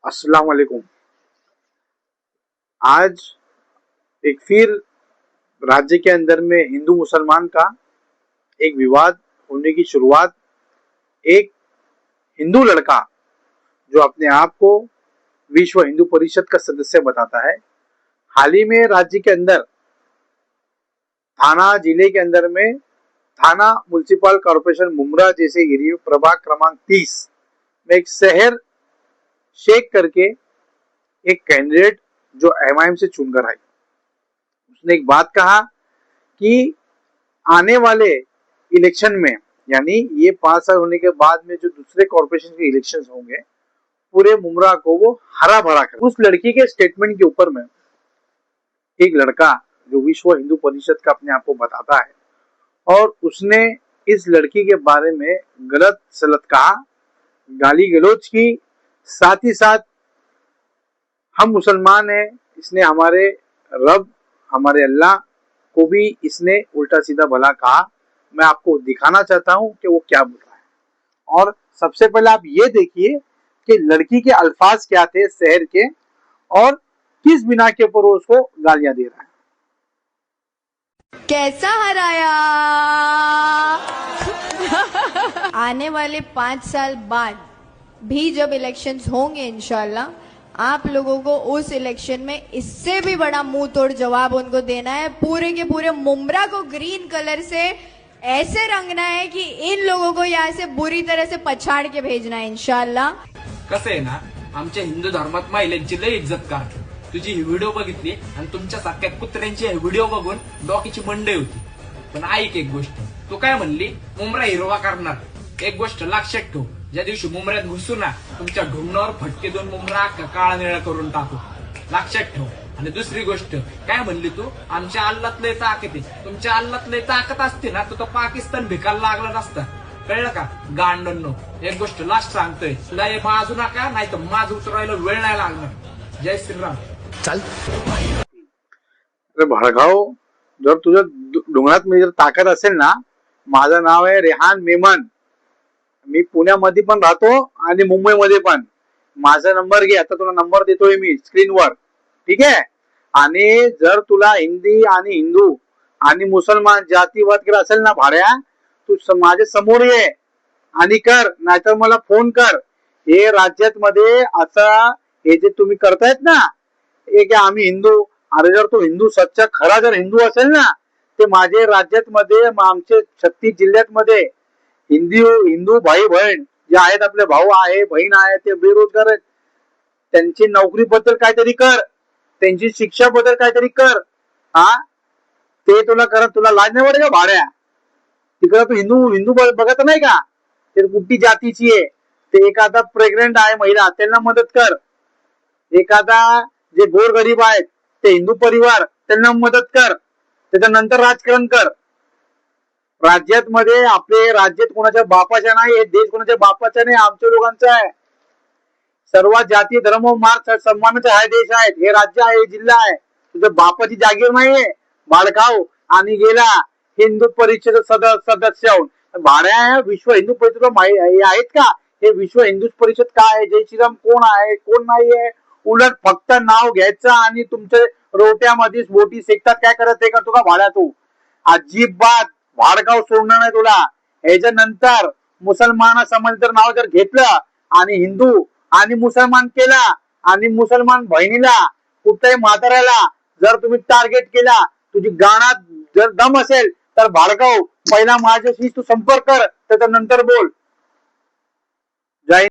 अस्सलाम वालेकुम। आज एक फिर राज्य के अंदर में हिंदू मुसलमान का एक विवाद होने की शुरुआत एक हिंदू लड़का जो अपने आप को विश्व हिंदू परिषद का सदस्य बताता है, हाल ही में राज्य के अंदर थाना जिले के अंदर में थाना म्युनिसिपल कॉर्पोरेशन मुमरा जैसे एरिया प्रभाग क्रमांक 30 में एक शहर शेख करके एक कैंडिडेट जो एमआईएम से चुनकर आई, उसने एक बात कहा कि आने वाले इलेक्शन में यानी ये 5 साल होने के बाद में जो दूसरे कॉर्पोरेशन के इलेक्शन होंगे, पूरे मुमरा को वो हरा भरा कर। उस लड़की के स्टेटमेंट के ऊपर में एक लड़का जो विश्व हिंदू परिषद का अपने आप को बताता है और उसने इस लड़की के बारे में गलत सलत कहा, गाली गलौज की, साथ ही साथ हम मुसलमान हैं, इसने हमारे रब हमारे अल्लाह को भी इसने उल्टा सीधा भला कहा। मैं आपको दिखाना चाहता हूं कि वो क्या बोल रहा है। और सबसे पहले आप ये देखिए कि लड़की के अल्फाज क्या थे शहर के और किस बिना के ऊपर वो उसको गालियां दे रहा है। कैसा हराया? आने वाले 5 साल बाद भी जब इलेक्शंस होंगे इंशाल्लाह, आप लोगों को उस इलेक्शन में इससे भी बड़ा मुंह तोड़ जवाब उनको देना है। पूरे के पूरे मुमरा को ग्रीन कलर से ऐसे रंगना है कि इन लोगों को यहाँ से बुरी तरह से पछाड़ के भेजना है इंशाल्लाह। कसं आहे ना, आमच्या हिंदू धर्मात महिलांची लय इज्जत करतात। तुझी ही व्हिडिओ बघितली आणि तुमच्या सारख्या कुत्र्यांची ही व्हिडिओ बघून डोक्याची मंडई होती। पण ऐक एक गोष्ट, तू काय म्हणली मुमरा हिरवा करणार। एक गोष्ट लक्षात ठेव, ज्या दिवशी मुमऱ्यात घुसू ना, तुमच्या ढुंगणावर फटके दोन मुमरा काळा निळा करून टाकू, लक्षात ठेव। आणि दुसरी गोष्ट काय म्हणली तू, आमच्या अल्लात लय ताकद आहे। तुमच्या अल्लात लय ताकद असते ना, तर तो पाकिस्तान भिकायला लागला नसता, कळलं का गांडोंनो। एक गोष्ट लास्ट सांगतोय, तुला हे बाजू नका, नाही तर माझ उतरायला वेळ नाही लागणार। जय श्रीराम। चल अरे भडगाव, जर तुझ्या डोंगरात मी जर ताकद असेल ना, माझं नाव आहे रेहान मेमन, मी पुण्यामध्ये पण राहतो आणि मुंबईमध्ये पण। माझा नंबर घे, आता तुला नंबर देतोय मी स्क्रीनवर, ठीक आहे। आणि जर तुला हिंदी आणि हिंदू आणि मुसलमान जातीवाद केला असेल ना भाड्या, तू माझ्या समोर ये आणि कर, नाहीतर मला फोन कर। हे राज्यात मध्ये असं हे जे तुम्ही करतायत ना, एक आम्ही हिंदू, अरे जर तो हिंदू सच्चा खरा जर हिंदू असेल ना, ते माझे राज्यात मध्ये आमचे 36 जिल्ह्यात मध्ये हिंदू भाई बहीण जे आहेत, आपले भाऊ आहे बहीण आहे, ते बेरोजगार आहेत, त्यांची नोकरी बद्दल काहीतरी कर, त्यांची शिक्षा बद्दल काहीतरी कर। हा ते तुला करत, तुला लाज नाही वाटत का भाड्या? तिकडे तू हिंदू बघत नाही का, ते कुठली जातीची आहे, ते एखादा प्रेग्नेंट आहे महिला त्यांना मदत कर, एखादा जे गोरगरीब आहेत ते हिंदू परिवार त्यांना मदत कर, त्याच्यानंतर राजकारण कर। राज्यात मध्ये आपले राज्यात कोणाच्या बापाच्या नाही, हे देश कोणाच्या बापाचा नाही, आमच्या लोकांचा आहे। सर्व जाती धर्म मार्ग सन्मानाचा हा देश आहे, हे राज्य आहे, हे जिल्हा आहे, तुझ्या बापाची जागीर नाहीये बाळकाव। आणि गेला हिंदू परिषद सदस्य होऊन भाड्या विश्व हिंदू परिषद हे आहेत का? हे विश्व हिंदू परिषद काय आहे, जय श्रीराम कोण आहे कोण नाहीये, उलट फक्त नाव घ्यायचं आणि तुमच्या रोट्यामध्ये बोटी शेकतात, काय करत आहे का तुला भाड्या? तू अजिबात भाडगाव सोडणार नाही तुला। ह्याच्यानंतर मुसलमान समाज तर नाव जर घेतलं आणि हिंदू आणि मुसलमान केला आणि मुसलमान बहिणीला कुठल्याही म्हाताऱ्याला जर तुम्ही टार्गेट केला, तुझी गाणात जर दम असेल तर भाडगाव पहिला माझ्याशी तू संपर्क कर, त्याच्यानंतर बोल। जय